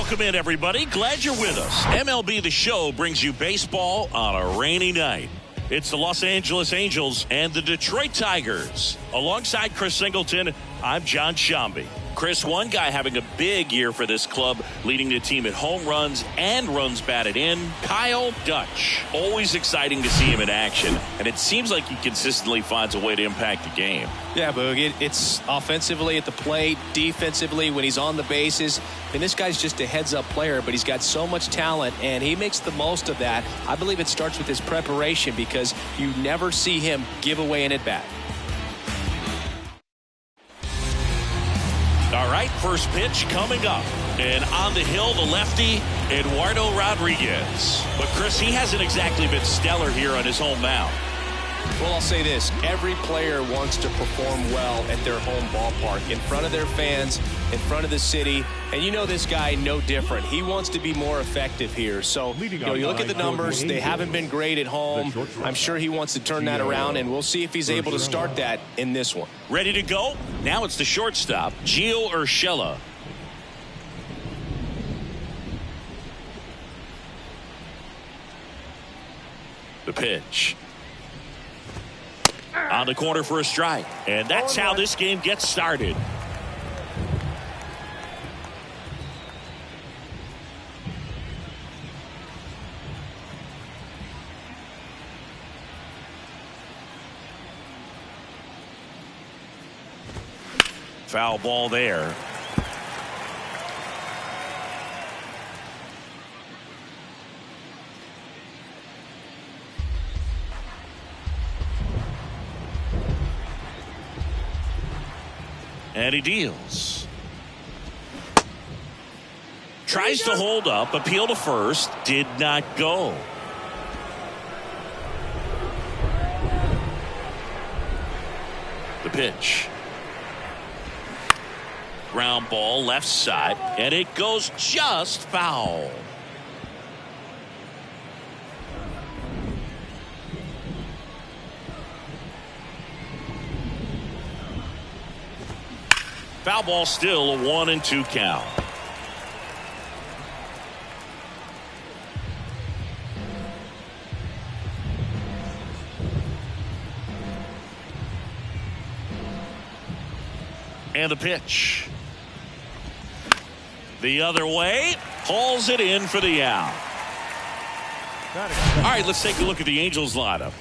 Welcome in, everybody. Glad you're with us. MLB The Show brings you baseball on a rainy night. It's the Los Angeles Angels and the Detroit Tigers. Alongside Chris Singleton, I'm John Shambi. Chris, one guy having a big year for this club, leading the team in home runs and runs batted in, Kyle Dutch. Always exciting to see him in action, and it seems like he consistently finds a way to impact the game. Yeah, Boog, it's offensively at the plate, defensively when he's on the bases. I mean, this guy's just a heads-up player, but he's got so much talent, and he makes the most of that. I believe it starts with his preparation because you never see him give away an at-bat. All right, first pitch coming up. And on the hill, the lefty, Eduardo Rodriguez. But, Chris, he hasn't exactly been stellar here on his home mound. Well, I'll say this. Every player wants to perform well at their home ballpark, in front of their fans, in front of the city. And you know this guy no different. He wants to be more effective here. So, you look at the numbers. They haven't been great at home. I'm sure he wants to turn that around, and we'll see if he's able to start that in this one. Ready to go? Now it's the shortstop, Gio Urshela. The pitch. On the corner for a strike. And that's how this game gets started. Foul ball there. And he deals. Tries to hold up, appeal to first, did not go. The pitch. Ground ball left side, and it goes just foul. Foul ball, still a 1-2 count. And the pitch. The other way, hauls it in for the out. All right, let's take a look at the Angels lineup.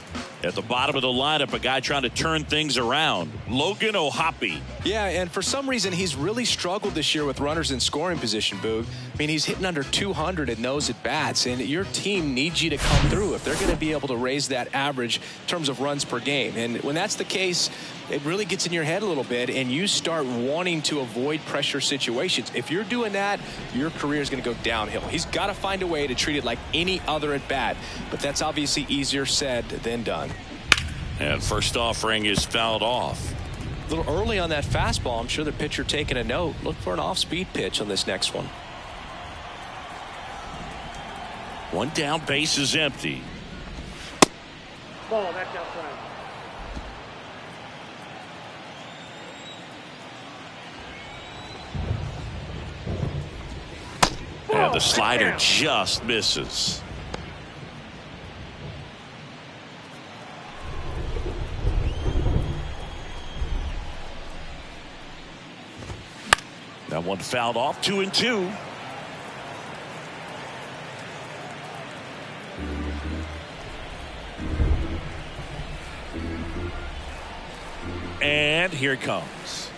At the bottom of the lineup, a guy trying to turn things around, Logan O'Hoppe. Yeah, and for some reason, he's really struggled this year with runners in scoring position, Boog. I mean, he's hitting under 200 in those at-bats, and your team needs you to come through if they're going to be able to raise that average in terms of runs per game. And when that's the case, it really gets in your head a little bit, and you start wanting to avoid pressure situations. If you're doing that, your career is going to go downhill. He's got to find a way to treat it like any other at-bat, but that's obviously easier said than done. And first offering is fouled off. A little early on that fastball. I'm sure the pitcher taking a note. Look for an off-speed pitch on this next one. One down, base is empty. Ball, that's outside. And the slider just misses. That one fouled off, 2-2. And here it comes.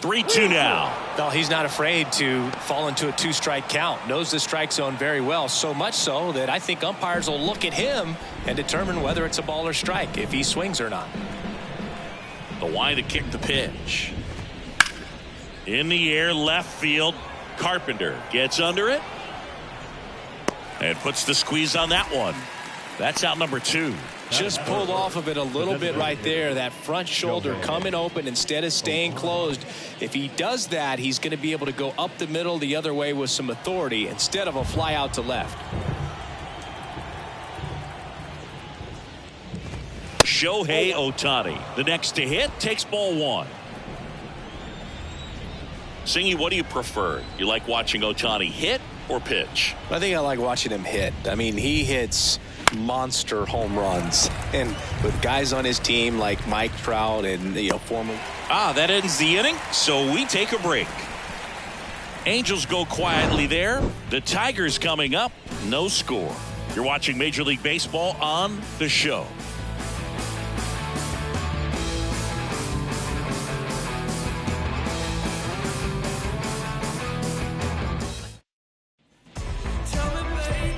3-2 now. No, he's not afraid to fall into a two-strike count. Knows the strike zone very well, so much so that I think umpires will look at him and determine whether it's a ball or strike, if he swings or not. The wind to kick the pitch. In the air, left field. Carpenter gets under it and puts the squeeze on that one. That's out number 2. Just pulled off of it a little bit right there. That front shoulder coming open instead of staying closed. If he does that, he's going to be able to go up the middle the other way with some authority instead of a fly out to left. Shohei Ohtani, the next to hit, takes ball 1. Singy, what do you prefer? You like watching Ohtani hit or pitch? I think I like watching him hit. I mean, he hits monster home runs, and with guys on his team like Mike Trout and former. That ends the inning, so we take a break. Angels go quietly there. The Tigers coming up, no score. You're watching Major League Baseball on The Show.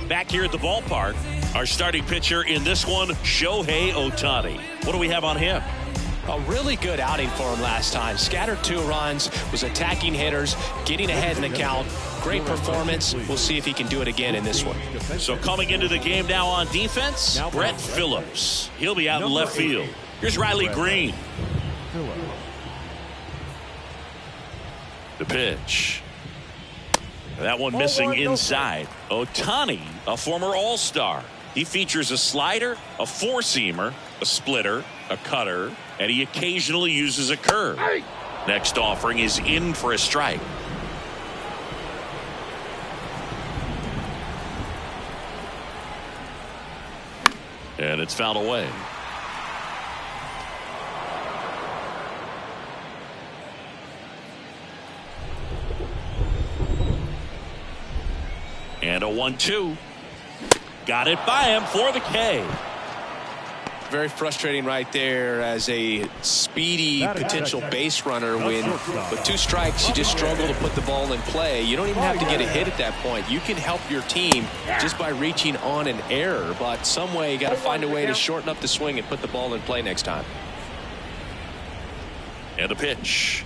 Back here at the ballpark, our starting pitcher in this one, Shohei Ohtani. What do we have on him? A really good outing for him last time. Scattered 2 runs, was attacking hitters, getting ahead in the count. Great performance. We'll see if he can do it again in this one. So coming into the game now on defense, Brett Phillips. He'll be out in left field. Here's Riley Green. The pitch. That one missing inside. Ohtani, a former All-Star. He features a slider, a four-seamer, a splitter, a cutter, and he occasionally uses a curve. Next offering is in for a strike. And it's fouled away. And a 1-2. Got it by him for the K. Very frustrating right there as a speedy potential base runner when with 2 strikes you just struggle to put the ball in play. You don't even have to get a hit at that point. You can help your team just by reaching on an error, but some way you got to find a way to shorten up the swing and put the ball in play next time. And a pitch.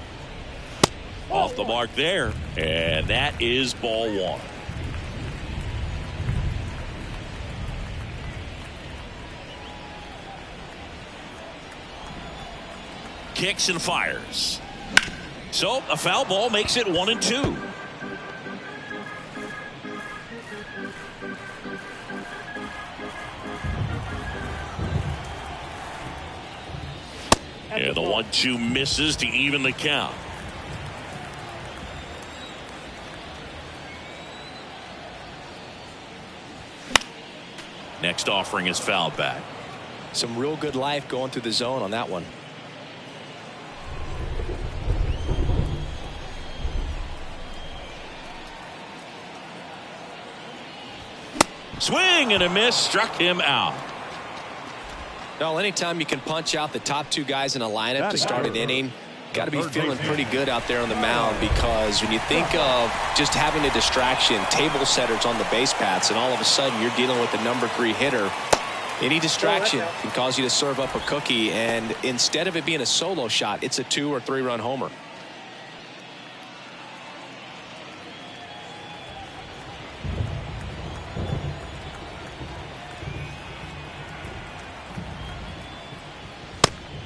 Off the mark there, and that is ball 1. Kicks and fires. So a foul ball makes it 1-2. And the 1-2 misses to even the count. Next offering is fouled back. Some real good life going through the zone on that one. Swing and a miss, struck him out. Well, anytime you can punch out the top 2 guys in a lineup to start an inning, got to be feeling pretty good out there on the mound, because when you think of just having a distraction, table setters on the base paths, and all of a sudden you're dealing with the number 3 hitter, any distraction can cause you to serve up a cookie, and instead of it being a solo shot, it's a 2 or 3 run homer.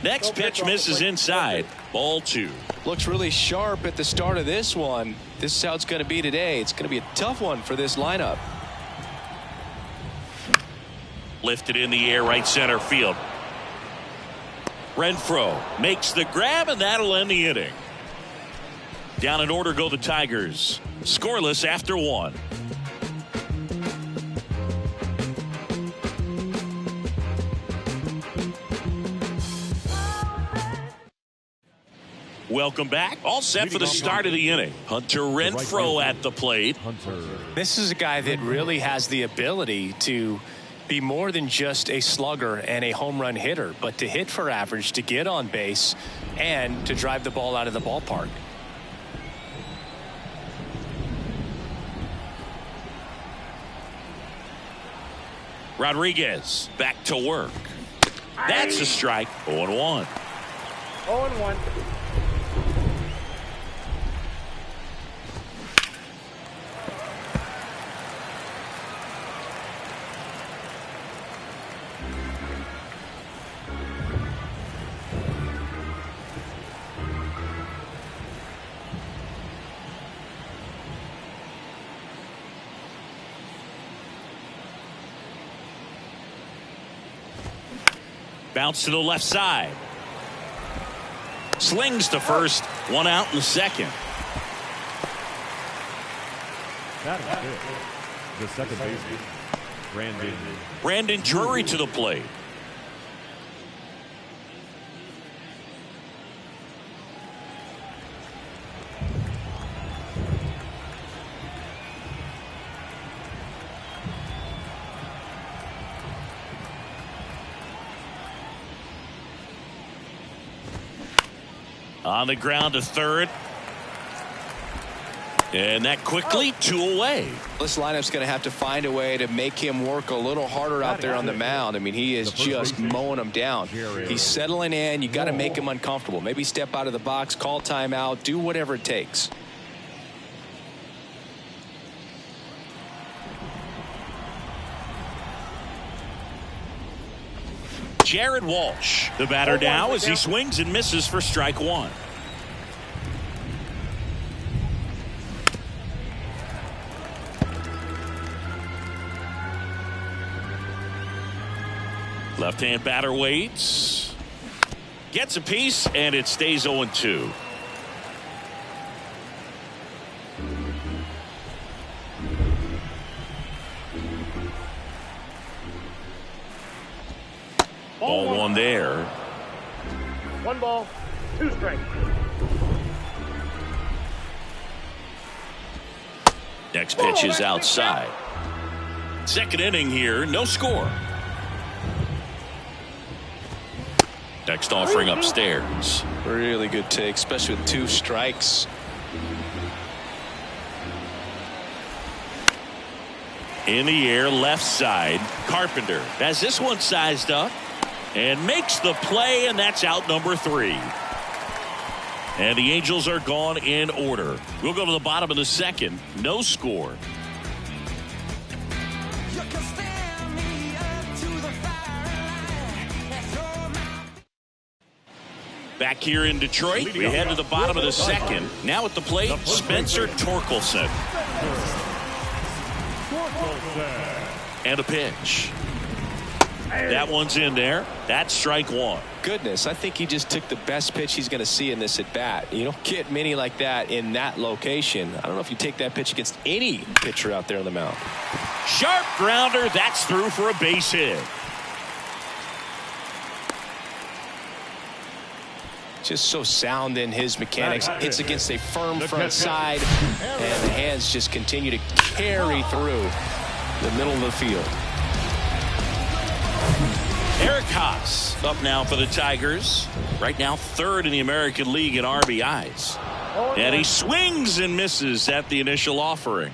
Next pitch misses inside. Ball 2. Looks really sharp at the start of this one. This is how it's going to be today. It's going to be a tough one for this lineup. Lifted in the air, right center field. Renfroe makes the grab, and that'll end the inning. Down in order go the Tigers. Scoreless after 1. Welcome back. All set for the start of the inning. Hunter Renfroe at the plate. This is a guy that really has the ability to be more than just a slugger and a home run hitter, but to hit for average, to get on base, and to drive the ball out of the ballpark. Rodriguez back to work. That's a strike. 0-1. 0-1. Bounce to the left side. Slings to first. 1 out in the second. Batting fifth, the second baseman, Brandon Drury to the plate. On the ground to third. And that quickly, 2 away. This lineup's going to have to find a way to make him work a little harder out there on the mound. I mean, he is just mowing them down. He's settling in. You got to make him uncomfortable. Maybe step out of the box, call timeout, do whatever it takes. Jared Walsh, the batter now as he swings and misses for strike one. Left-hand batter waits. Gets a piece, and it stays 0-2. Ball one there. 1 ball, 2 strikes. Next pitch is outside. Second inning here, no score. Next offering upstairs. Really good take, especially with 2 strikes. In the air, left side. Carpenter has this one sized up and makes the play, and that's out number 3. And the Angels are gone in order. We'll go to the bottom of the second. No score. Back here in Detroit, we head to the bottom of the second. Now at the plate, Spencer Torkelson. And a pitch. That one's in there. That's strike one. Goodness, I think he just took the best pitch he's going to see in this at bat. You don't get many like that in that location. I don't know if you take that pitch against any pitcher out there on the mound. Sharp grounder. That's through for a base hit. Just so sound in his mechanics. It's against a firm front side, and the hands just continue to carry through the middle of the field. Eric Haas up now for the Tigers. Right now 3rd in the American League in RBIs. And he swings and misses at the initial offering.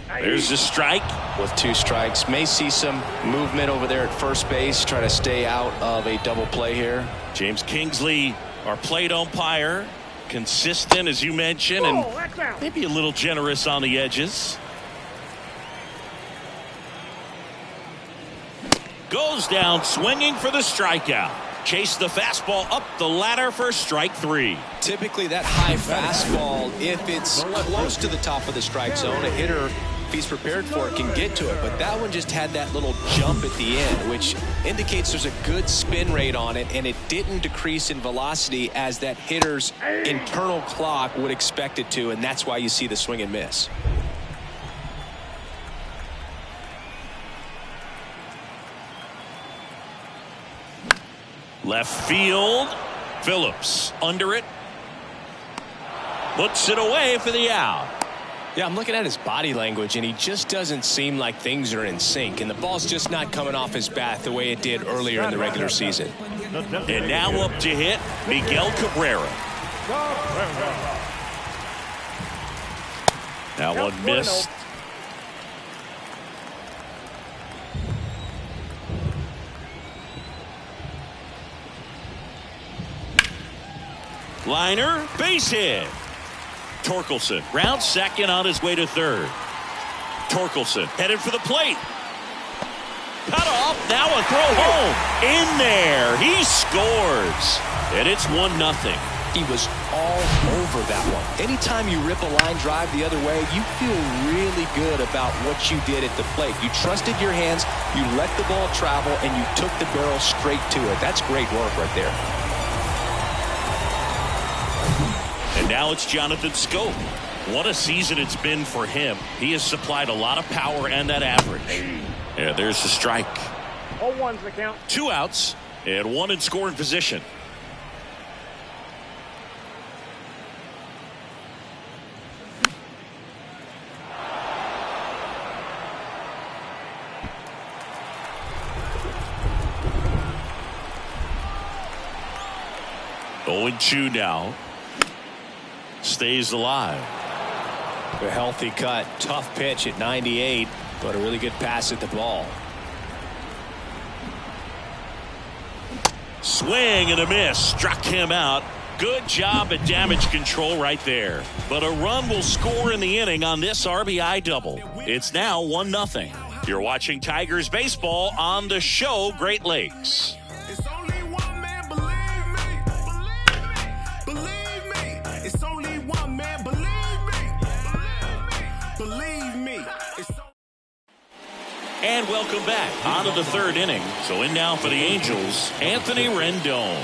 There's a strike. With 2 strikes, may see some movement over there at first base, try to stay out of a double play here. James Kingsley, our plate umpire, consistent as you mentioned, and maybe a little generous on the edges. Goes down swinging for the strikeout. Chase the fastball up the ladder for strike 3. Typically that high fastball, if it's close to the top of the strike zone, a hitter, if he's prepared for it, can get to it. But that one just had that little jump at the end, which indicates there's a good spin rate on it, and it didn't decrease in velocity as that hitter's internal clock would expect it to, and that's why you see the swing and miss. Left field. Phillips under it. Puts it away for the out. Yeah, I'm looking at his body language, and he just doesn't seem like things are in sync, and the ball's just not coming off his bat the way it did earlier in the regular season. And now up to hit Miguel Cabrera. That one missed. Liner, base hit. Torkelson round second on his way to third. Torkelson headed for the plate. Cut off. Now a throw home. In there. He scores. And it's 1-0. He was all over that one. Anytime you rip a line drive the other way, you feel really good about what you did at the plate. You trusted your hands, you let the ball travel, and you took the barrel straight to it. That's great work right there. And now it's Jonathan Schoop. What a season it's been for him. He has supplied a lot of power and that average. Yeah, there's the strike. 0-1's the count. 2 outs and 1 in scoring position. Oh, 2 now. Stays alive. A healthy cut. Tough pitch at 98, but a really good pass at the ball. Swing and a miss. Struck him out. Good job at damage control right there. But a run will score in the inning on this RBI double. It's now 1-0. You're watching Tigers baseball on the show Great Lakes. And welcome back on to the 3rd inning. So in now for the Angels, Anthony Rendon.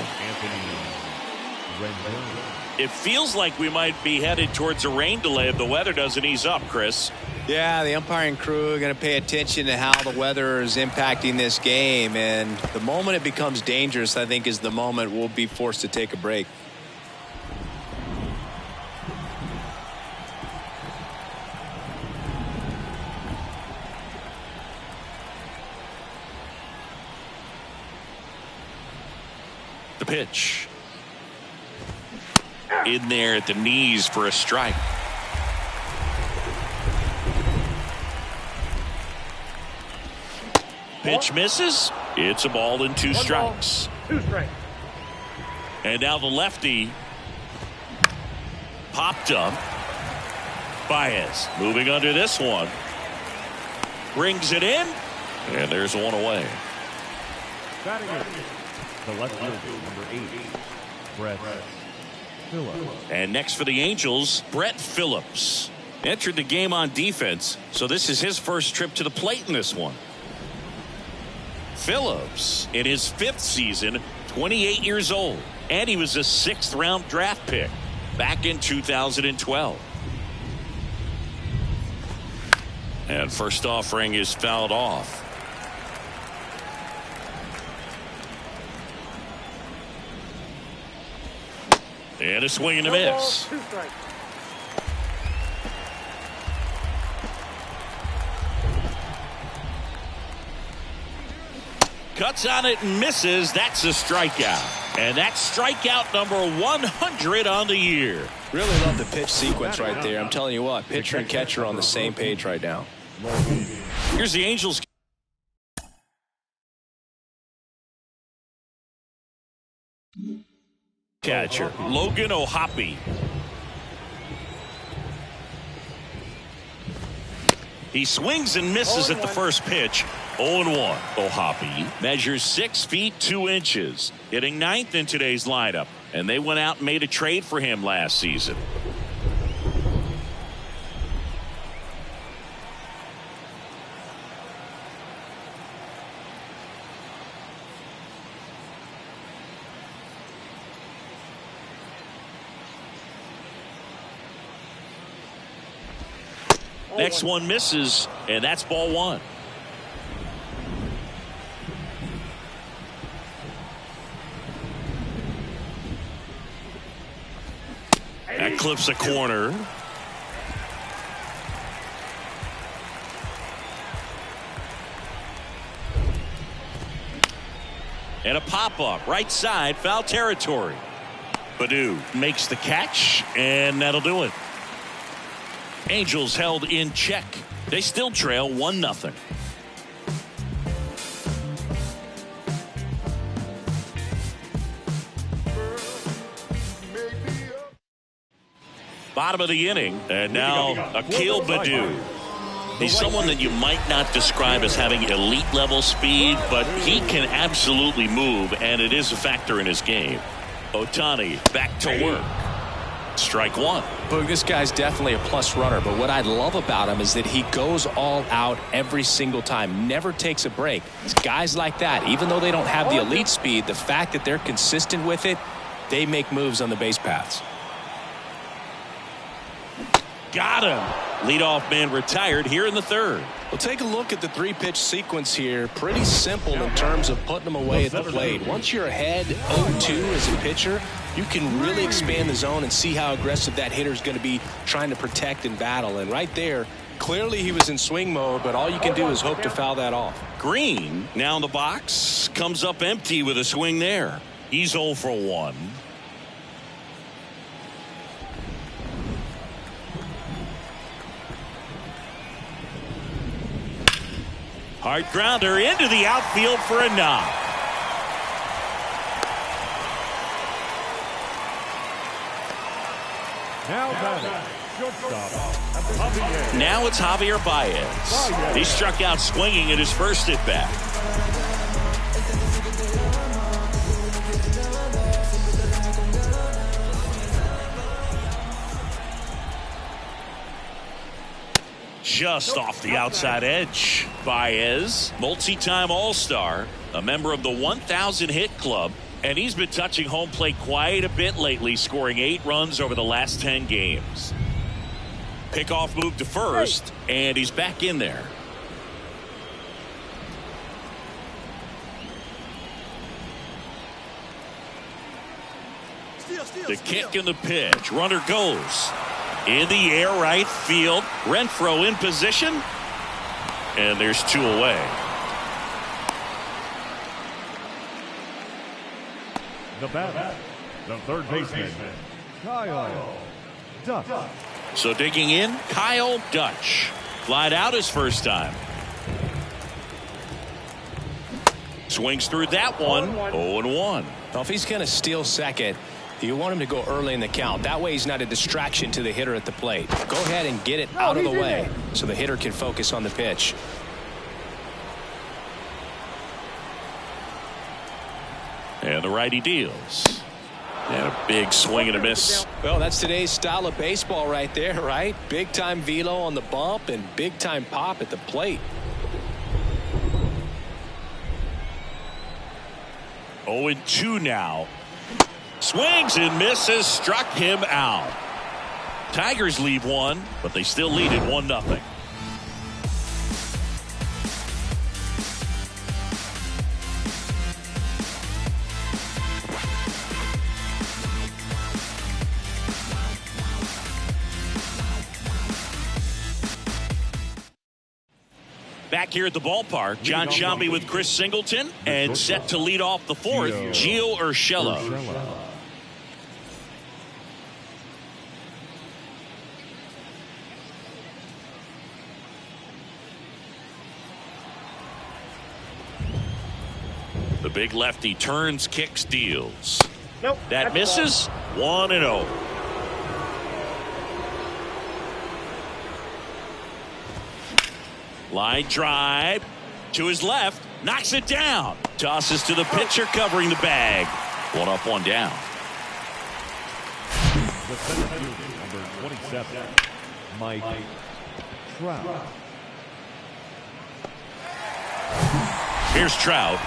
It feels like we might be headed towards a rain delay if the weather doesn't ease up, Chris. Yeah, the umpiring crew are going to pay attention to how the weather is impacting this game. And the moment it becomes dangerous, I think, is the moment we'll be forced to take a break. The pitch. In there at the knees for a strike. Pitch misses. It's a ball and 2 strikes. 2 strikes. And now the lefty popped up. Baez moving under this one. Brings it in. And there's 1 away. Batting it. The left fielder, number 8, Brett Phillips. And next for the Angels, Brett Phillips. Entered the game on defense, so this is his first trip to the plate in this one. Phillips, in his 5th season, 28 years old, and he was a 6th-round draft pick back in 2012. And first offering is fouled off. And a swing and a miss. 2 strikes. Cuts on it and misses. That's a strikeout. And that's strikeout number 100 on the year. Really love the pitch sequence right there. I'm telling you what, pitcher and catcher are on the same page right now. Here's the Angels. Catcher Logan O'Hoppe. He swings and misses at the first pitch. 0-1. O'Hoppe measures 6 feet 2 inches, hitting 9th in today's lineup, and they went out and made a trade for him last season. Next one misses, and that's ball 1. That clips a corner. And a pop-up, right side, foul territory. Baddoo makes the catch, and that'll do it. Angels held in check. They still trail 1-0. Bottom of the inning, and now Akil Baddoo. He's someone that you might not describe as having elite level speed, but he can absolutely move, and it is a factor in his game. Ohtani back to work. Strike one. Boog, this guy's definitely a plus runner, but what I love about him is that he goes all out every single time, never takes a break. It's guys like that, even though they don't have the elite speed, the fact that they're consistent with it, they make moves on the base paths. Got him. Leadoff man retired here in the third. Well, take a look at the three-pitch sequence here. Pretty simple in terms of putting them away at the plate. Once you're ahead 0-2 as a pitcher, you can really expand the zone and see how aggressive that hitter is going to be trying to protect and battle. And right there, clearly he was in swing mode, but all you can do is hope to foul that off. Green now in the box, comes up empty with a swing there. He's 0 for 1. Hard grounder into the outfield for a knock. Now batting, shortstop, Javier. Now it's Javier Baez. He struck out swinging at his first at bat. Just off the outside edge. Baez, multi-time All-Star, a member of the 1,000 hit club, and he's been touching home plate quite a bit lately, scoring 8 runs over the last 10 games. Pickoff move to first, and he's back in there. The kick and the pitch. Runner goes. In the air, right field. Renfroe in position. And there's 2 away. The batter, the third baseman, Kyle Dutch. So digging in, Kyle Dutch. Flied out his first time. Swings through that one. 0-1. Well, if he's going to steal second, you want him to go early in the count. That way he's not a distraction to the hitter at the plate. Go ahead and get it out of the way so the hitter can focus on the pitch. And the righty deals. And a big swing and a miss. Well, that's today's style of baseball right there, right? Big time velo on the bump and big time pop at the plate. 0-2 now. Swings and misses, struck him out. Tigers leave one, but they still lead it 1-0. Back here at the ballpark, John Sciambi with Chris Singleton, and set to lead off the fourth, Gio Urshela. The big lefty turns, kicks, deals. Nope. That misses. 1-0. Line drive to his left, knocks it down. Tosses to the pitcher covering the bag. 1 up, 1 down. The center fielder, number 27, Mike Trout. Here's Trout.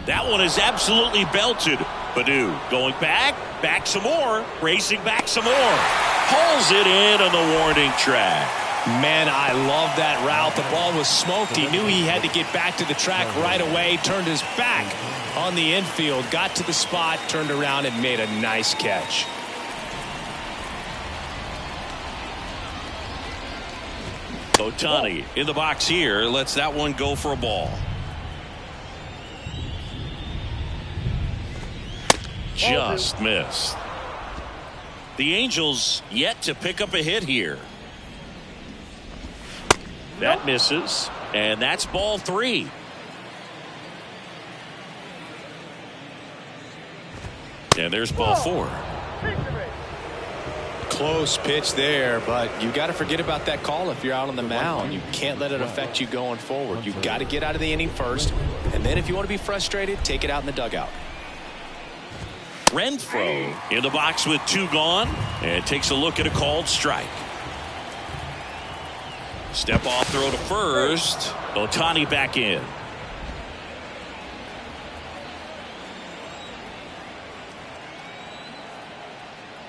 That one is absolutely belted. Baddoo going back some more, racing back some more. Pulls it in on the warning track. Man, I love that route. The ball was smoked. He knew he had to get back to the track right away. Turned his back on the infield, got to the spot, turned around and made a nice catch. Ohtani in the box here, lets that one go for a ball. Just missed. The Angels yet to pick up a hit here. That misses, and that's ball 3. And there's ball 4. Close pitch there, but you got to forget about that call if you're out on the mound. You can't let it affect you going forward. You've got to get out of the inning first, and then if you want to be frustrated, take it out in the dugout. Renfroe in the box with 2 gone and takes a look at a called strike. Step off throw to first. Ohtani back in.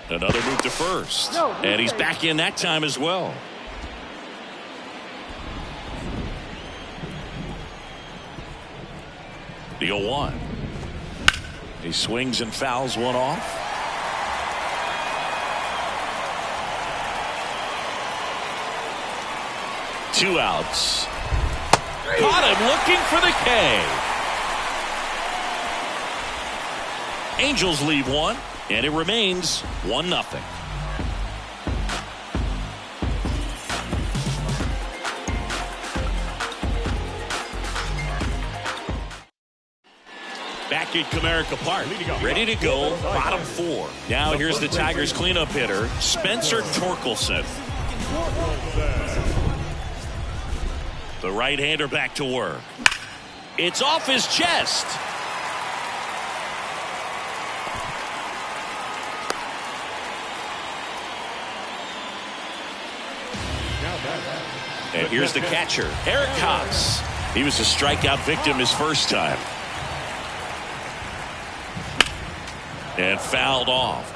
Another move to first. And he's back in that time as well. The 0-1. He swings and fouls one off. Two outs. Caught him looking for the K. Angels leave one, and it remains 1-0. Back at Comerica Park, ready to go, bottom 4. Now here's the Tigers cleanup hitter, Spencer Torkelson. The right-hander back to work. It's off his chest. And here's the catcher, Eric Haas. He was a strikeout victim his first time. And fouled off.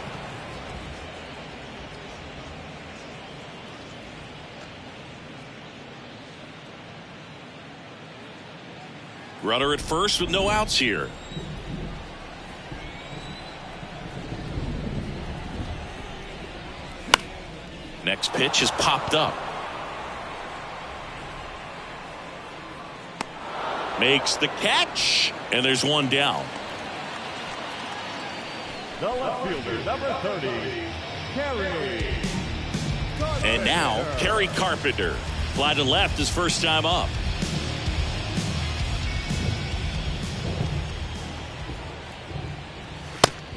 Runner at first with no outs here. Next pitch is popped up. Makes the catch, and there's one down. The left fielder, number 30, Kerry. And now, Kerry Carpenter. Fly to left his first time up.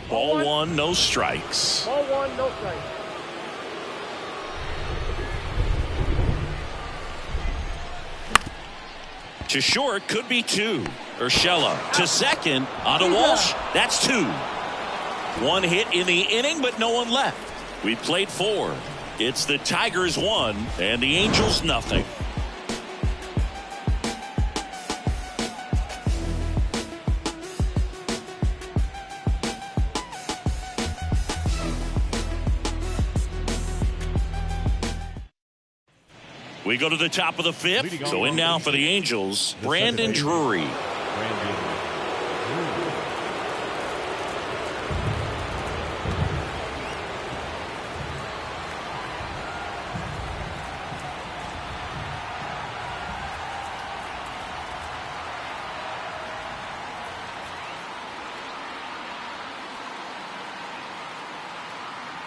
Ball 1, no strikes. Ball 1, no strikes. To short, could be 2. Urshela to second, onto Walsh. That's 2. One hit in the inning, but no one left. We played 4. It's the Tigers 1 and the Angels nothing. We go to the top of the 5th. So in now for the Angels, Brandon Drury.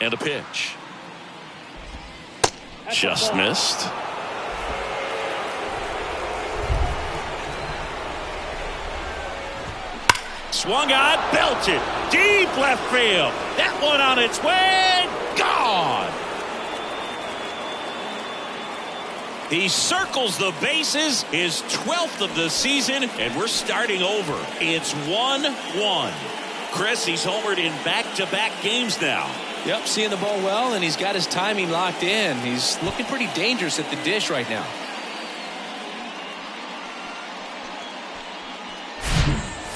And a pitch. Just missed. Swung on, belted, deep left field. That one on its way, gone. He circles the bases, his 12th of the season, and we're starting over. It's 1-1. Chris, he's homered in back-to-back games now. Yep, seeing the ball well, and he's got his timing locked in. He's looking pretty dangerous at the dish right now.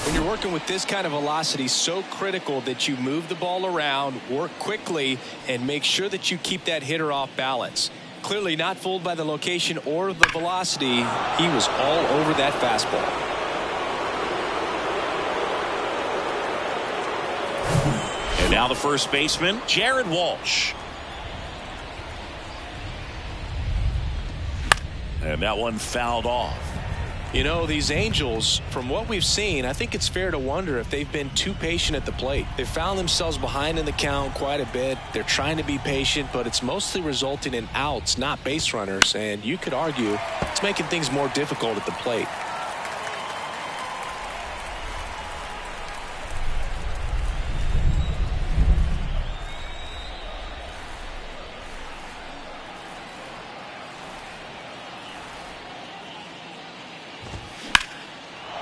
When you're working with this kind of velocity, so critical that you move the ball around, work quickly, and make sure that you keep that hitter off balance. Clearly not fooled by the location or the velocity. He was all over that fastball. And now the first baseman, Jared Walsh. And that one fouled off. You know, these Angels, from what we've seen, I think it's fair to wonder if they've been too patient at the plate. They've found themselves behind in the count quite a bit. They're trying to be patient, but it's mostly resulting in outs, not base runners. And you could argue it's making things more difficult at the plate.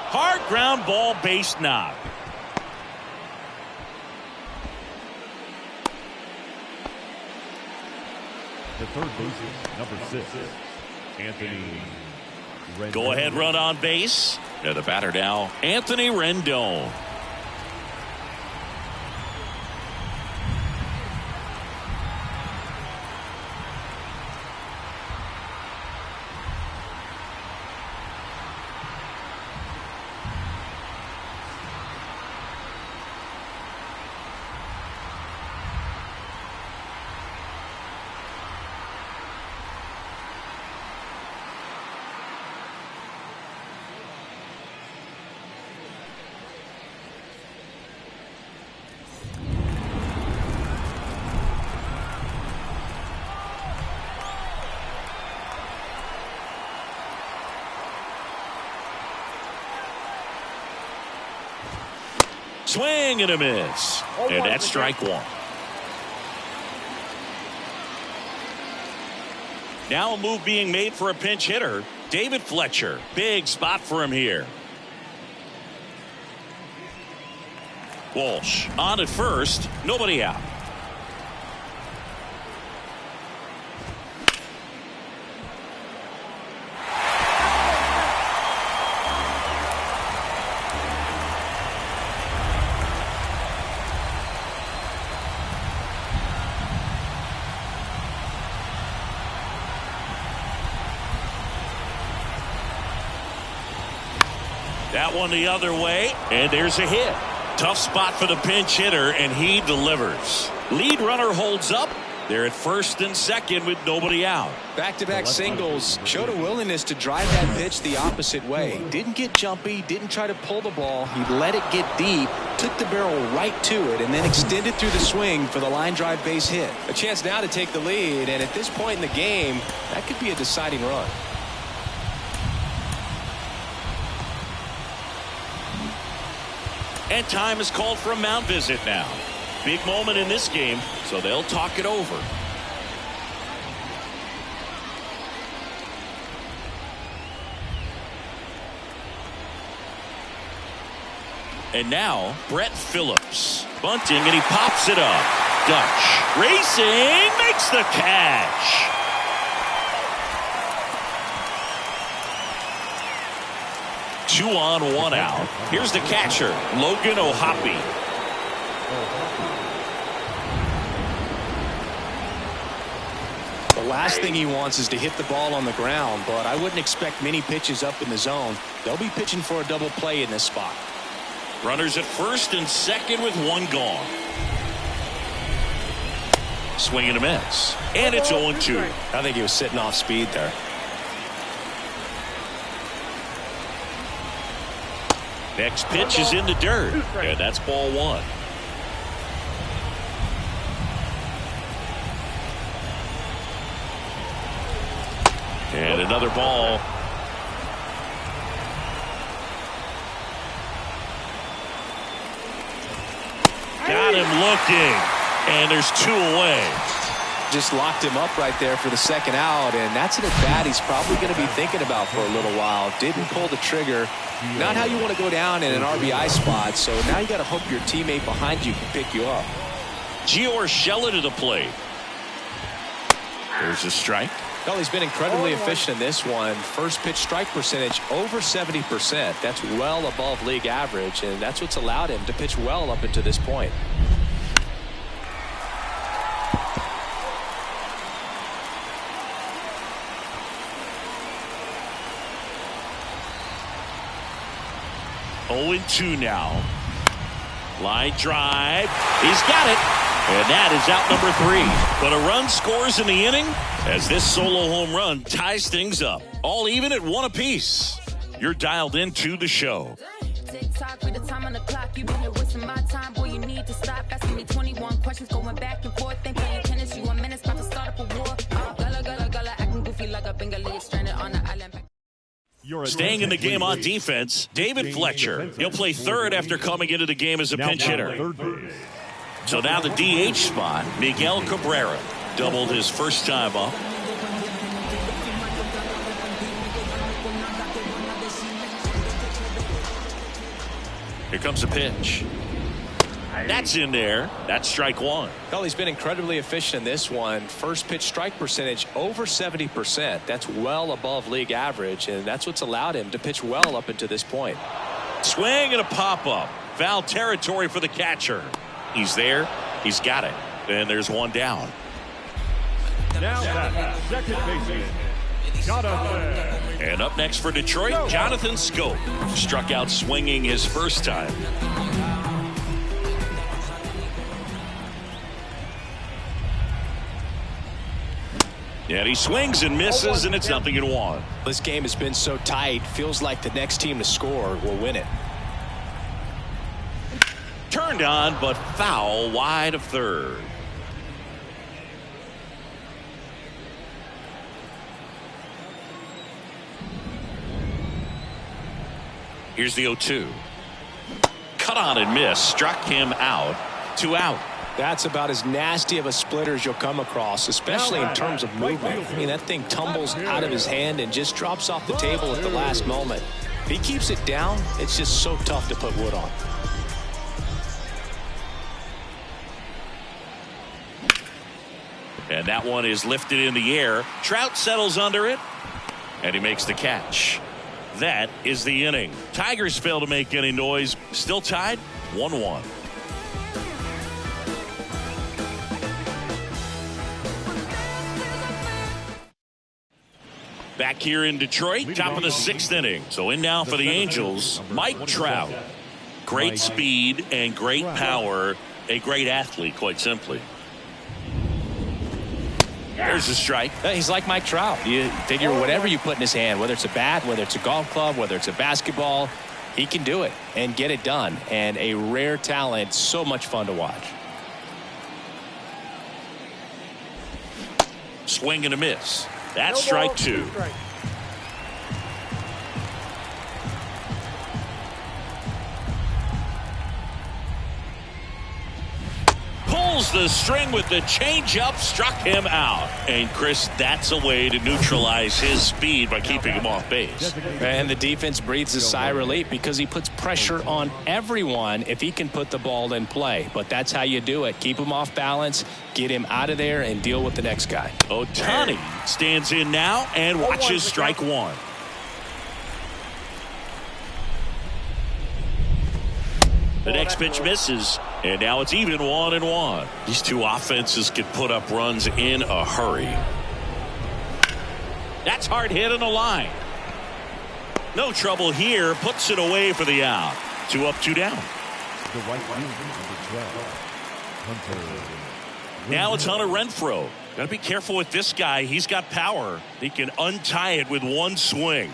Hard ground ball, base knock. The third baseman, number 6, Anthony Rendon. Go ahead run on base. Yeah, the batter now, Anthony Rendon. Swing and a miss. And that's strike one. Now a move being made for a pinch hitter. David Fletcher. Big spot for him here. Walsh on at first. Nobody out. That one the other way, and there's a hit. Tough spot for the pinch hitter, and he delivers. Lead runner holds up. They're at first and second with nobody out. Back-to-back singles. Showed a willingness to drive that pitch the opposite way. Didn't get jumpy, didn't try to pull the ball. He let it get deep, took the barrel right to it, and then extended through the swing for the line drive base hit. A chance now to take the lead, and at this point in the game, that could be a deciding run. And time is called for a mound visit now. Big moment in this game, so they'll talk it over. And now, Brett Phillips. Bunting, and he pops it up. Dutch racing, makes the catch. Two on, one out. Here's the catcher, Logan O'Hoppe. The last thing he wants is to hit the ball on the ground, but I wouldn't expect many pitches up in the zone. They'll be pitching for a double play in this spot. Runners at first and second with one gone. Swing and a miss. And it's 0-2. I think he was sitting off speed there. Next pitch is in the dirt, and that's ball one. And another ball. Got him looking, and there's two away. Just locked him up right there for the second out, and that's an at-bat he's probably going to be thinking about for a little while. Didn't pull the trigger. Not how you want to go down in an RBI spot, so now you got to hope your teammate behind you can pick you up. Gio Urshela to the plate. There's a strike. Well, he's been incredibly efficient in this one. First pitch strike percentage over 70%. That's well above league average, and that's what's allowed him to pitch well up until this point. Oh, 0-2 now. Line drive. He's got it. And that is out number 3. But a run scores in the inning as this solo home run ties things up. All even at 1 apiece. You're dialed into the show. Tick-tock with the time on the clock. You've been here wasting my time. Boy, you need to stop asking me 21 questions going back and forth. Think playing tennis, you 1 minute about to start up a war. Gullah, acting goofy like a Bengali stranded on the island. Staying in the game on defense, David Fletcher. He'll play third after coming into the game as a pinch hitter. So now the DH spot, Miguel Cabrera doubled his first time up. Here comes the pitch. That's in there. That's strike one. Well, he's been incredibly efficient in this one. First pitch strike percentage over 70%. That's well above league average, and that's what's allowed him to pitch well up until this point. Swing and a pop-up. Foul territory for the catcher. He's there. He's got it. And there's one down. Now that second baseman, Jonathan. And up next for Detroit, Jonathan Schoop. Struck out swinging his first time. And he swings and misses, and it's 0-1. This game has been so tight. Feels like the next team to score will win it. Turned on, but foul wide of third. Here's the 0-2. Cut on and miss. Struck him out. 2 out. That's about as nasty of a splitter as you'll come across, especially in terms of movement. I mean, that thing tumbles out of his hand and just drops off the table at the last moment. If he keeps it down, it's just so tough to put wood on. And that one is lifted in the air. Trout settles under it, and he makes the catch. That is the inning. Tigers fail to make any noise. Still tied 1-1. Back here in Detroit, top of the 6th inning. So in now for the Angels, Mike Trout. Great speed and great power. A great athlete, quite simply. There's a strike. He's like Mike Trout. You figure whatever you put in his hand, whether it's a bat, whether it's a golf club, whether it's a basketball, he can do it and get it done. And a rare talent, so much fun to watch. Swing and a miss. That's strike 2. Pulls the string with the changeup, struck him out. And Chris, that's a way to neutralize his speed by keeping him off base. And the defense breathes a sigh of relief because he puts pressure on everyone if he can put the ball in play. But that's how you do it. Keep him off balance, get him out of there, and deal with the next guy. Ohtani stands in now and watches strike 1. The next pitch misses, and now it's even 1-1. These two offenses can put up runs in a hurry. That's hard hit on the line. No trouble here. Puts it away for the out. 2 up, 2 down. Now it's Hunter Renfroe. Got to be careful with this guy. He's got power. He can untie it with one swing.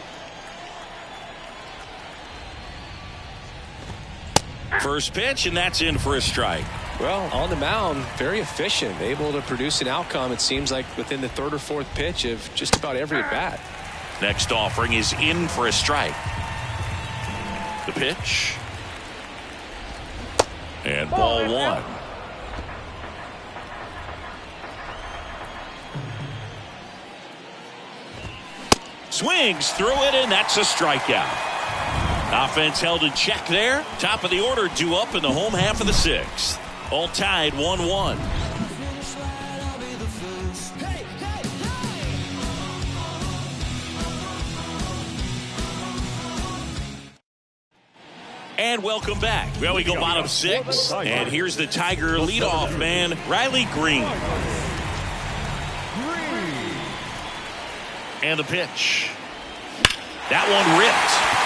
First pitch, and that's in for a strike. Well, on the mound, very efficient, able to produce an outcome, it seems like, within the 3rd or 4th pitch of just about every at-bat. Next offering is in for a strike. The pitch. And ball 1. Swings through it, and that's a strikeout. Offense held in check there. Top of the order due up in the home half of the 6th. All tied 1-1. And welcome back. Well, we go bottom 6. And here's the Tiger leadoff man, Riley Green. And the pitch. That one ripped.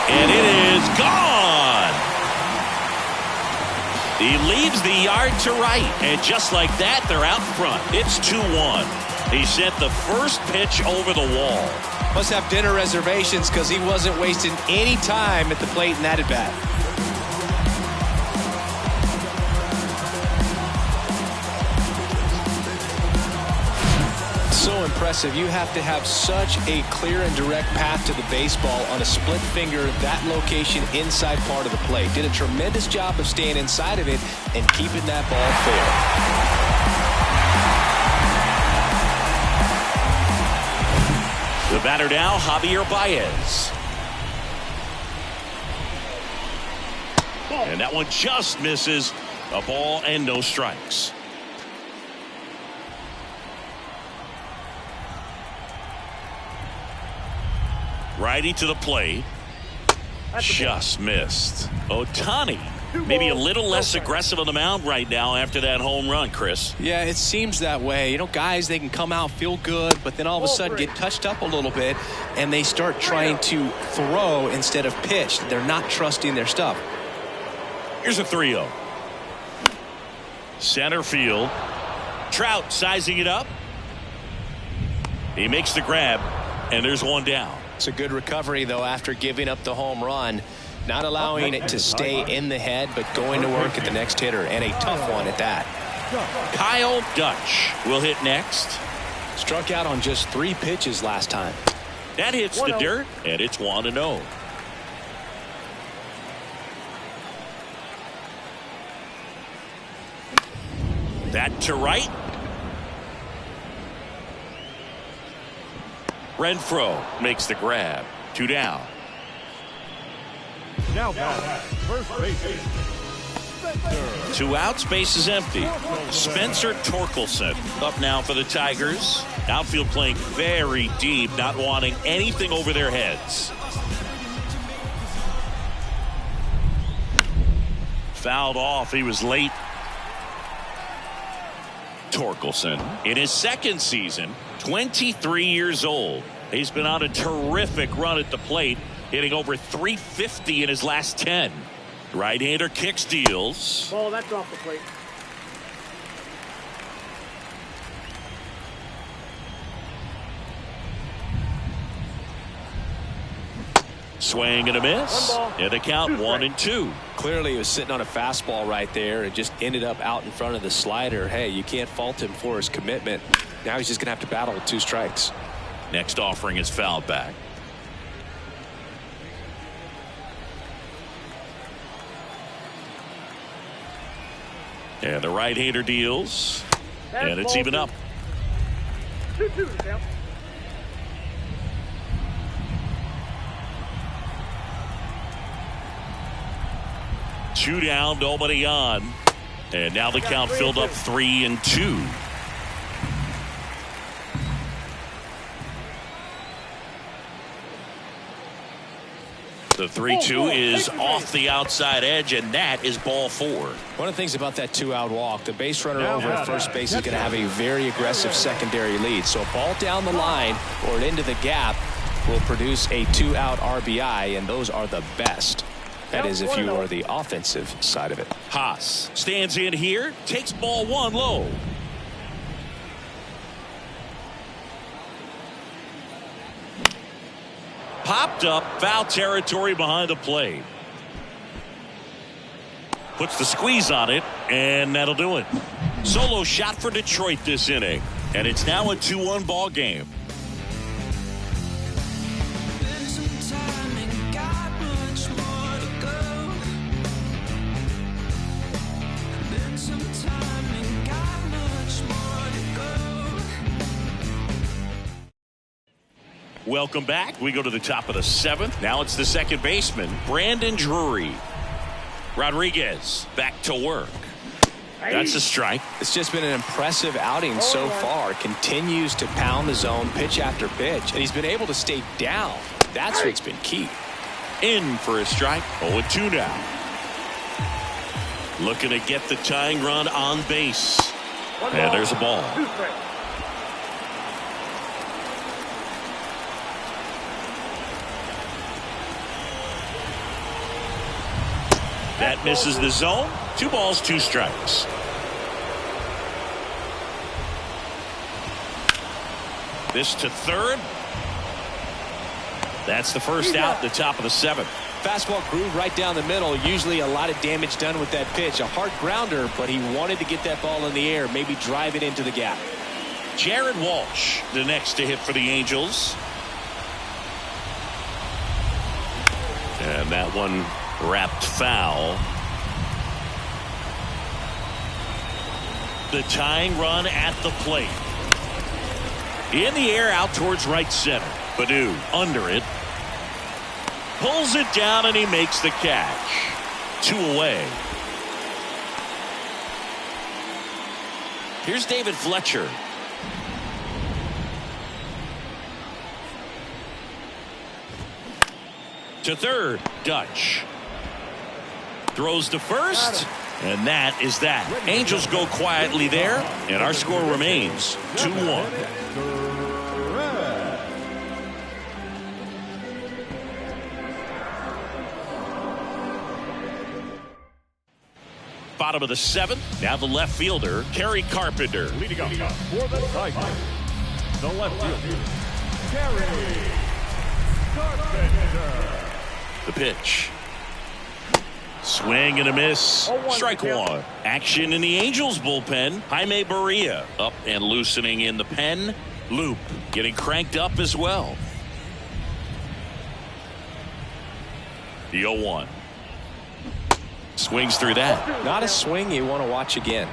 And it is gone. He leaves the yard to right. And just like that, they're out front. It's 2-1. He sent the first pitch over the wall. Must have dinner reservations because he wasn't wasting any time at the plate in that at-bat. So impressive. You have to have such a clear and direct path to the baseball on a split finger, that location inside part of the plate. Did a tremendous job of staying inside of it and keeping that ball fair. The batter now, Javier Baez. And that one just misses. A ball and no strikes. Righty to the plate. Just missed. Ohtani maybe a little less aggressive on the mound right now after that home run, Chris. Yeah, it seems that way. You know, guys, they can come out, feel good, but then all of a sudden get touched up a little bit, and they start trying to throw instead of pitch. They're not trusting their stuff. Here's a 3-0. Center field. Trout sizing it up. He makes the grab, and there's one down. It's a good recovery, though, after giving up the home run. Not allowing it to stay in the head, but going to work at the next hitter, and a tough one at that. Kyle Dutch will hit next. Struck out on just 3 pitches last time. That hits the dirt, and it's 1-0. That to right. Renfroe makes the grab. 2 down. Now back, first base. 2 outs, base is empty. Spencer Torkelson up now for the Tigers. Outfield playing very deep, not wanting anything over their heads. Fouled off. He was late. Torkelson in his second season, 23 years old. He's been on a terrific run at the plate, hitting over 350 in his last 10. Right-hander kicks, deals. Ball, that's off the plate. Swing and a miss. And the count 1-2. Clearly, he was sitting on a fastball right there and just ended up out in front of the slider. Hey, you can't fault him for his commitment. Now he's just going to have to battle with 2 strikes. Next offering is fouled back. And the right-hander deals. And it's even up. 2-2 the count. Two down, nobody on. And now the count filled up 3-2. The 3-2 is off the outside edge, and that is ball 4. One of the things about that 2-out walk, the base runner over at first base is going to have a very aggressive secondary lead. So a ball down the line or into the gap will produce a 2-out RBI, and those are the best. That is if you are the offensive side of it. Haas stands in here, takes ball 1 low. Popped up, foul territory behind the plate. Puts the squeeze on it, and that'll do it. Solo shot for Detroit this inning, and it's now a 2-1 ball game. Welcome back. We go to the top of the 7th. Now it's the second baseman, Brandon Drury. Rodriguez back to work. That's a strike. It's just been an impressive outing so far. Continues to pound the zone pitch after pitch, and he's been able to stay down. That's what's been key. In for a strike. 0-2 now. Looking to get the tying run on base. And there's a ball. That misses the zone. 2 balls, 2 strikes. This to third. That's the first out, the top of the 7th. Fastball groove right down the middle. Usually a lot of damage done with that pitch. A hard grounder, but he wanted to get that ball in the air, maybe drive it into the gap. Jared Walsh, the next to hit for the Angels. And that one wrapped foul. The tying run at the plate. In the air out towards right center. Baddoo under it. Pulls it down and he makes the catch. 2 away. Here's David Fletcher. To third, Dutch. Throws to first, and that is that. Angels go quietly there, and our score remains 2-1. Bottom of the 7th, now the left fielder, Kerry Carpenter. Leading up for the Tigers, the left fielder, Kerry Carpenter. The pitch. Swing and a miss. Strike 1. Action in the Angels bullpen. Jaime Barria up and loosening in the pen. Loop getting cranked up as well. The 0-1. Swings through that. Not a swing you want to watch again.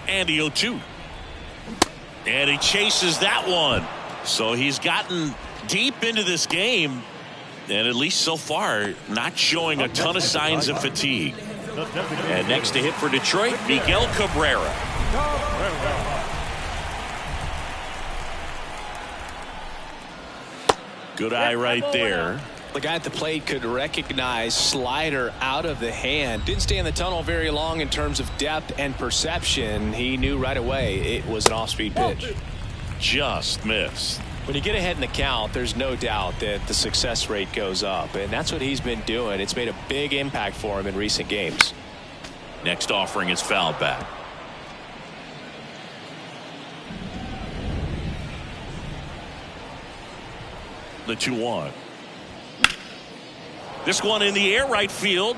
And the 0-2. And he chases that one. So he's gotten deep into this game, and at least so far not showing a ton of signs of fatigue. And next to hit for Detroit, Miguel Cabrera. Good eye right there. The guy at the plate could recognize slider out of the hand. Didn't stay in the tunnel very long in terms of depth and perception. He knew right away it was an off-speed pitch. Just missed. When you get ahead in the count, there's no doubt that the success rate goes up, and that's what he's been doing. It's made a big impact for him in recent games. Next offering is fouled back. The 2-1. This one in the air, right field.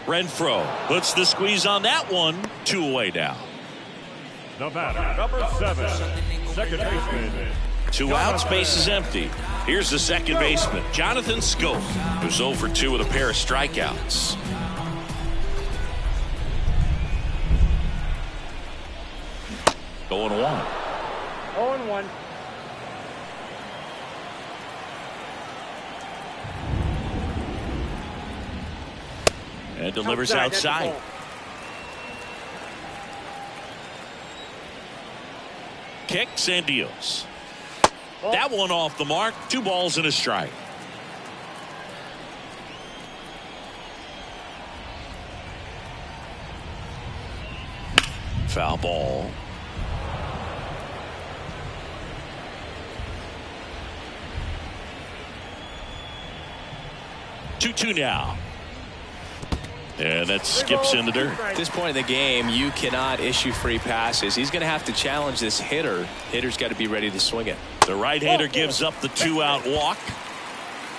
Renfroe puts the squeeze on that one. 2 away now. The batter, number 7, second baseman. 2 outs, base is empty. Here's the second baseman, Jonathan Schoop, who's 0 for 2 with a pair of strikeouts. Going 1. 0-1. And delivers outside. Kicks and deals. That one off the mark. 2 balls and a strike. Foul ball. Two now. And that skips in the dirt. At this point in the game, you cannot issue free passes. He's going to have to challenge this hitter. Hitter's got to be ready to swing it. The right-hander gives up the 2-out walk.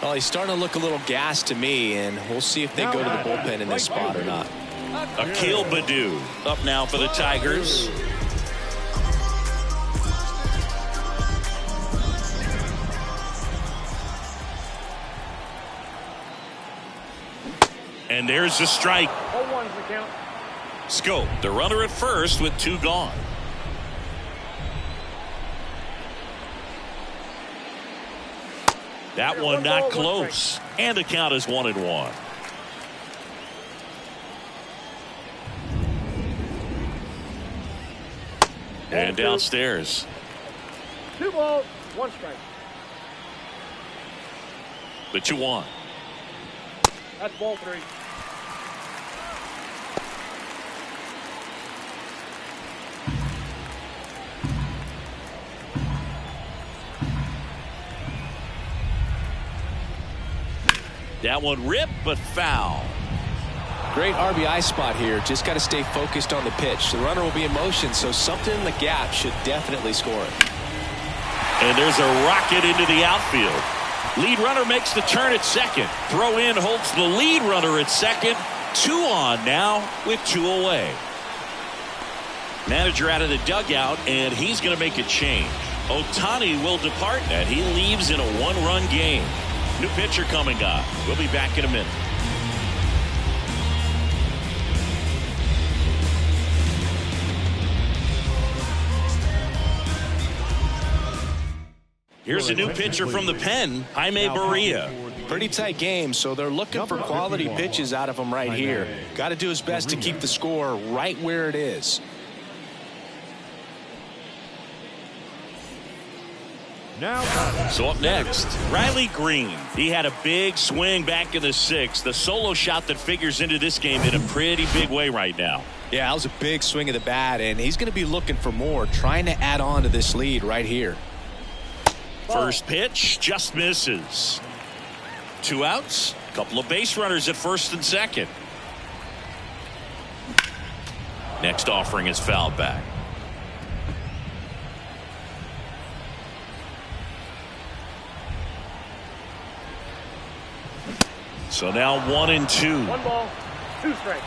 Well, he's starting to look a little gassed to me, and we'll see if they go to the bullpen in this spot or not. Akil Baddoo up now for the Tigers. And there's the strike. 0-1's the count. Schoop, the runner at first with 2 gone. That one not close. And the count is 1-1. And downstairs. 2 balls, 1 strike. The 2-1. That's ball 3. That one ripped, but foul. Great RBI spot here. Just got to stay focused on the pitch. The runner will be in motion, so something in the gap should definitely score it. And there's a rocket into the outfield. Lead runner makes the turn at second. Throw in holds the lead runner at second. 2 on now with 2 away. Manager out of the dugout, and he's going to make a change. Ohtani will depart, and he leaves in a 1-run game. New pitcher coming up. We'll be back in a minute. Here's a new pitcher from the pen, Jaime Barria. Pretty tight game, so they're looking for quality pitches out of him right here. Got to do his best to keep the score right where it is. So up next, Riley Green. He had a big swing back in the sixth. The solo shot that figures into this game in a pretty big way right now. Yeah, that was a big swing of the bat, and he's going to be looking for more, trying to add on to this lead right here. First pitch just misses. 2 outs, couple of base runners at first and second. Next offering is fouled back. So now 1-2. 1 ball, 2 strikes.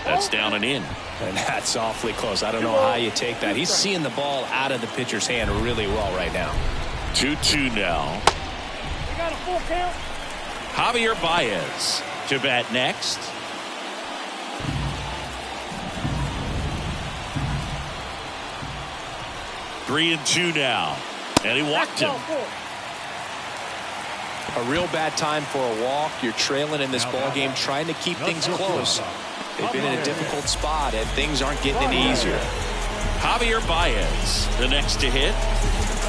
That's down and in. And that's awfully close. I don't know how you take that. He's seeing the ball out of the pitcher's hand really well right now. 2-2 now. We got a full count. Javier Baez to bat next. Three and 2 now. And he walked him. A real bad time for a walk. You're trailing in this ball game, trying to keep things close. They've been in a difficult spot, and things aren't getting any easier. Javier Baez, the next to hit.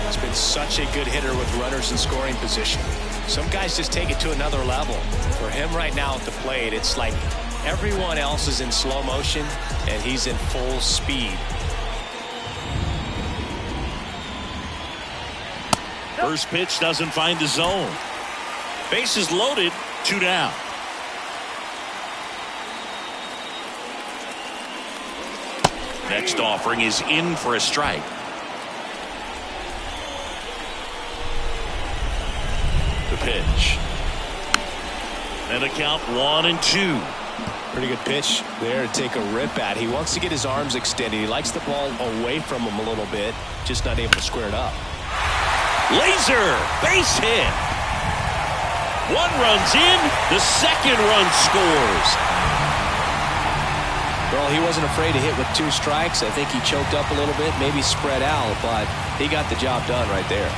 He's been such a good hitter with runners in scoring position. Some guys just take it to another level. For him right now at the plate, it's like everyone else is in slow motion, and he's in full speed. First pitch doesn't find the zone. Bases loaded, 2 down. Next offering is in for a strike. The pitch. And a count 1-2. Pretty good pitch there to take a rip at. He wants to get his arms extended. He likes the ball away from him a little bit, just not able to square it up. Laser base hit. 1 runs in. The second run scores. Well, he wasn't afraid to hit with 2 strikes. I think he choked up a little bit, maybe spread out, but he got the job done right there.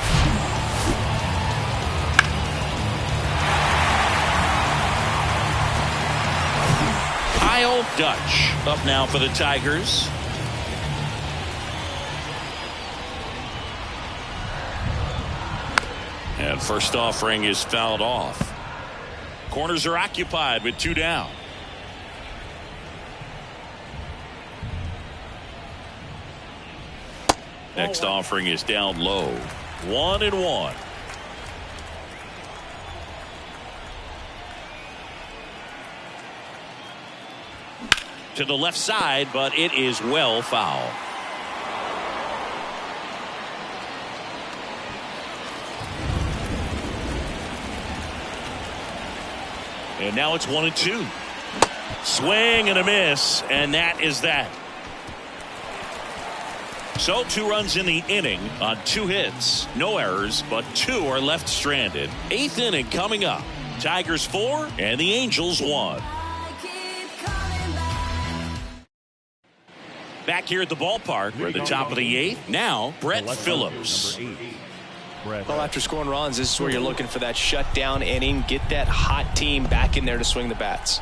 Kyle Dutch up now for the Tigers. And first offering is fouled off. Corners are occupied with 2 down. Next offering is down low. 1-1. To the left side, but it is well foul. And now it's 1-2. Swing and a miss, and that is that. So 2 runs in the inning on 2 hits. No errors, but 2 are left stranded. 8th inning coming up. Tigers 4 and the Angels 1. Back here at the ballpark, we're at the top of the 8th. Now, Brett Phillips. Well, after scoring runs, this is where you're looking for that shutdown inning. Get that hot team back in there to swing the bats.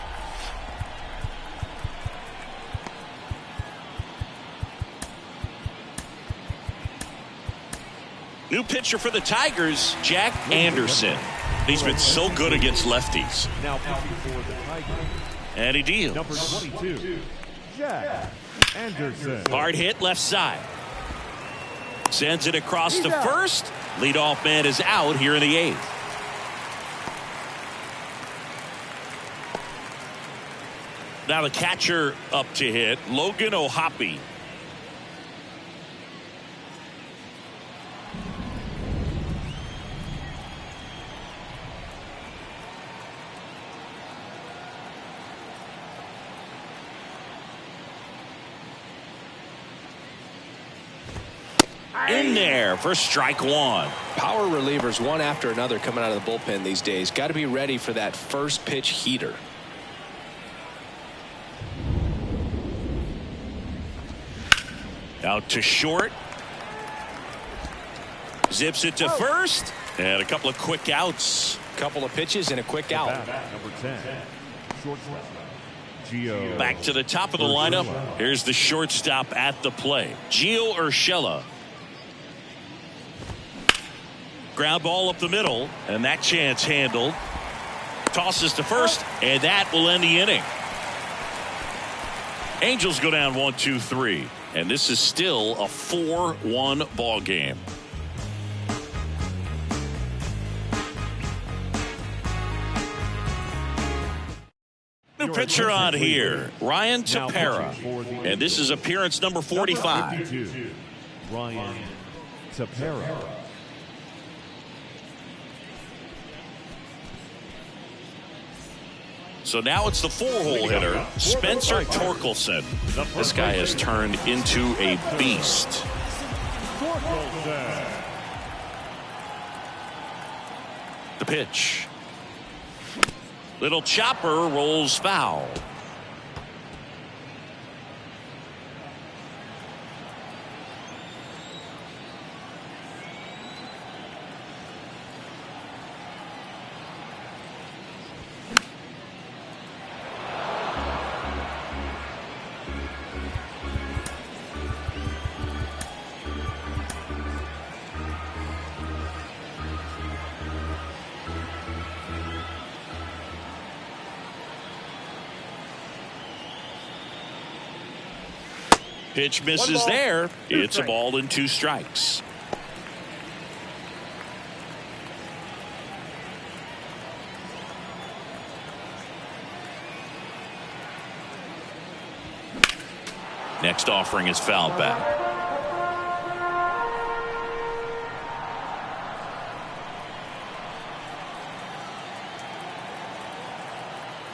New pitcher for the Tigers, Jack Anderson. He's been so good against lefties. Now pitching for the Tigers, And he deals. number 22, Jack Anderson. Hard hit left side. Sends it across to first. Leadoff man is out here in the 8th. Now the catcher up to hit, Logan O'Hoppe. In there for strike 1. Power relievers one after another coming out of the bullpen these days. Got to be ready for that first pitch heater. Out to short. Zips it to first. And a couple of quick outs. Couple of pitches and a quick out. Number 10, shortstop, Gio. Back to the top of the lineup. Here's the shortstop at the plate, Gio Urshela. Ground ball up the middle, and that chance handled. Tosses to first, and that will end the inning. Angels go down 1-2-3, and this is still a 4-1 ball game. New pitcher on here, Ryan Tepera, and this is appearance number 45. Ryan Tepera. So now it's the 4-hole hitter, Spencer Torkelson. This guy has turned into a beast. The pitch. Little chopper rolls foul. Pitch misses there. It's a ball and 2 strikes. Next offering is fouled back.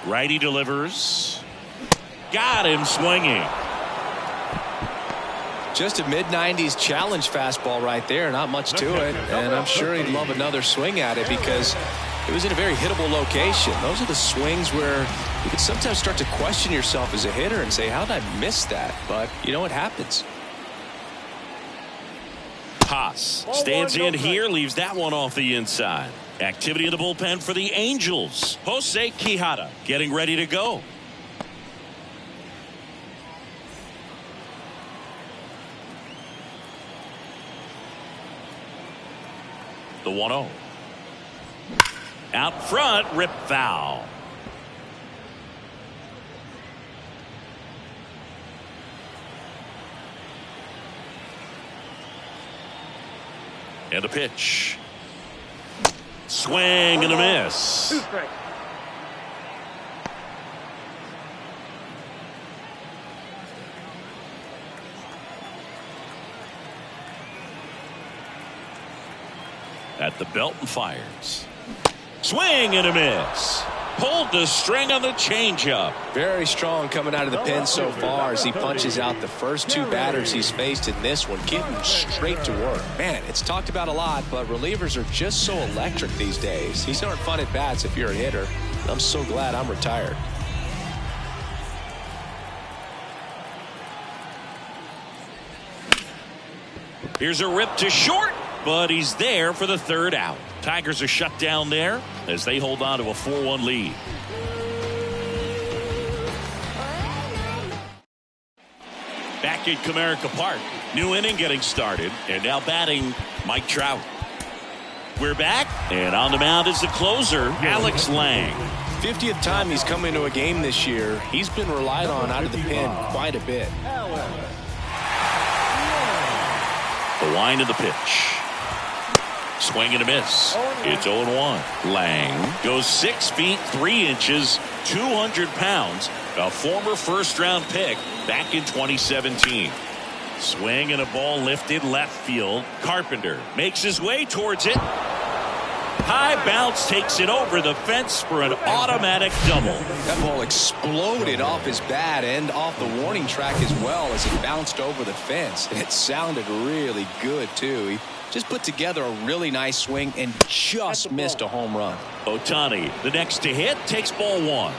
Righty delivers. Got him swinging. Just a mid-90s challenge fastball right there. Not much to it. And I'm sure he'd love another swing at it because it was in a very hittable location. Those are the swings where you can sometimes start to question yourself as a hitter and say, how did I miss that? But, you know, it happens. Haas stands in here, leaves that one off the inside. Activity in the bullpen for the Angels. Jose Quijada getting ready to go. The 1-0. Out front, rip foul. And the pitch. Swing and a miss. 2 strikes. At the belt and fires. Swing and a miss. Pulled the string on the changeup. Very strong coming out of the pen so far as he punches out the first 2 batters he's faced in this one, getting straight to work. Man, it's talked about a lot, but relievers are just so electric these days. These aren't fun at bats if you're a hitter. I'm so glad I'm retired. Here's a rip to short, but he's there for the 3rd out. Tigers are shut down there as they hold on to a 4-1 lead. Back at Comerica Park, new inning getting started, and now batting Mike Trout. We're back, and on the mound is the closer, Alex Lang. 50th time he's come into a game this year. He's been relied on out of the pen quite a bit. The line of the pitch. Swing and a miss. It's 0-1. Lang goes 6 feet 3 inches, 200 pounds, a former 1st-round pick back in 2017. Swing and a ball lifted left field. Carpenter makes his way towards it. High bounce takes it over the fence for an automatic double. That ball exploded off his bat and off the warning track as well as it bounced over the fence. And it sounded really good, too. He just put together a really nice swing and just missed a home run. Ohtani, the next to hit, takes ball 1.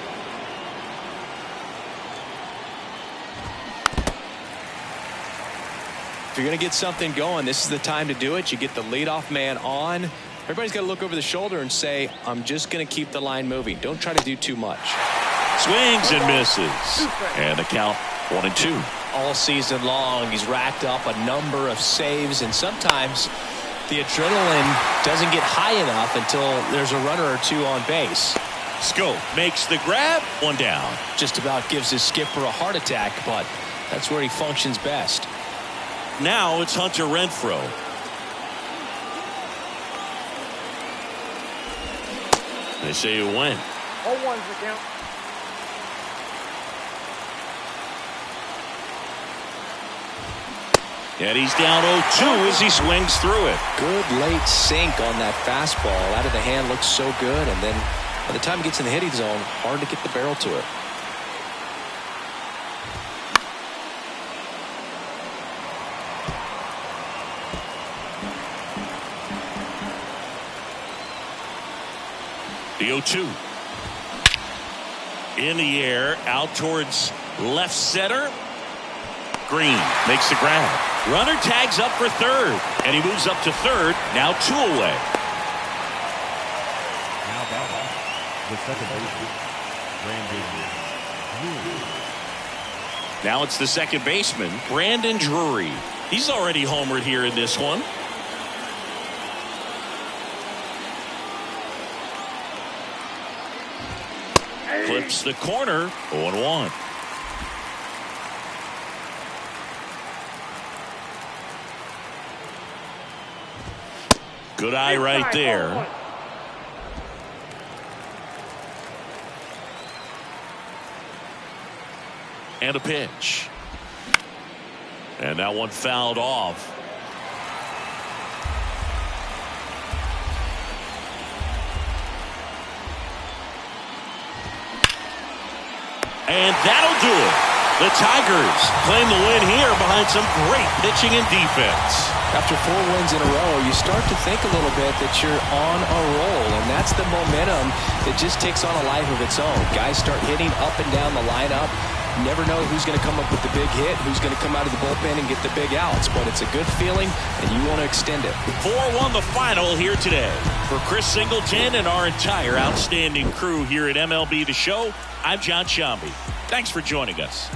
If you're going to get something going, this is the time to do it. You get the leadoff man on. Everybody's got to look over the shoulder and say, I'm just going to keep the line moving. Don't try to do too much. Swings and misses. And the count 1-2. All season long, he's racked up a number of saves, and sometimes the adrenaline doesn't get high enough until there's a runner or two on base. Schoop makes the grab. 1 down. Just about gives his skipper a heart attack, but that's where he functions best. Now it's Hunter Renfroe. They say you win. 0-1's the count. And he's down 0-2 as he swings through it. Good late sink on that fastball. Out of the hand looks so good, and then by the time it gets in the hitting zone, hard to get the barrel to it. The 0-2. In the air, out towards left center. Green makes the grab. Runner tags up for third, and he moves up to third. Now 2 away. Now batting the second baseman, Brandon Drury. Now it's the second baseman, Brandon Drury. He's already homered here in this one. Clips the corner. 0-1. Good eye right there. And a pitch. And that one fouled off. And that'll do it. The Tigers claim the win here behind some great pitching and defense. After 4 wins in a row, you start to think a little bit that you're on a roll, and that's the momentum that just takes on a life of its own. Guys start hitting up and down the lineup. You never know who's going to come up with the big hit, who's going to come out of the bullpen and get the big outs, but it's a good feeling, and you want to extend it. 4-1 the final here today. For Chris Singleton and our entire outstanding crew here at MLB The Show, I'm John Sciambi. Thanks for joining us.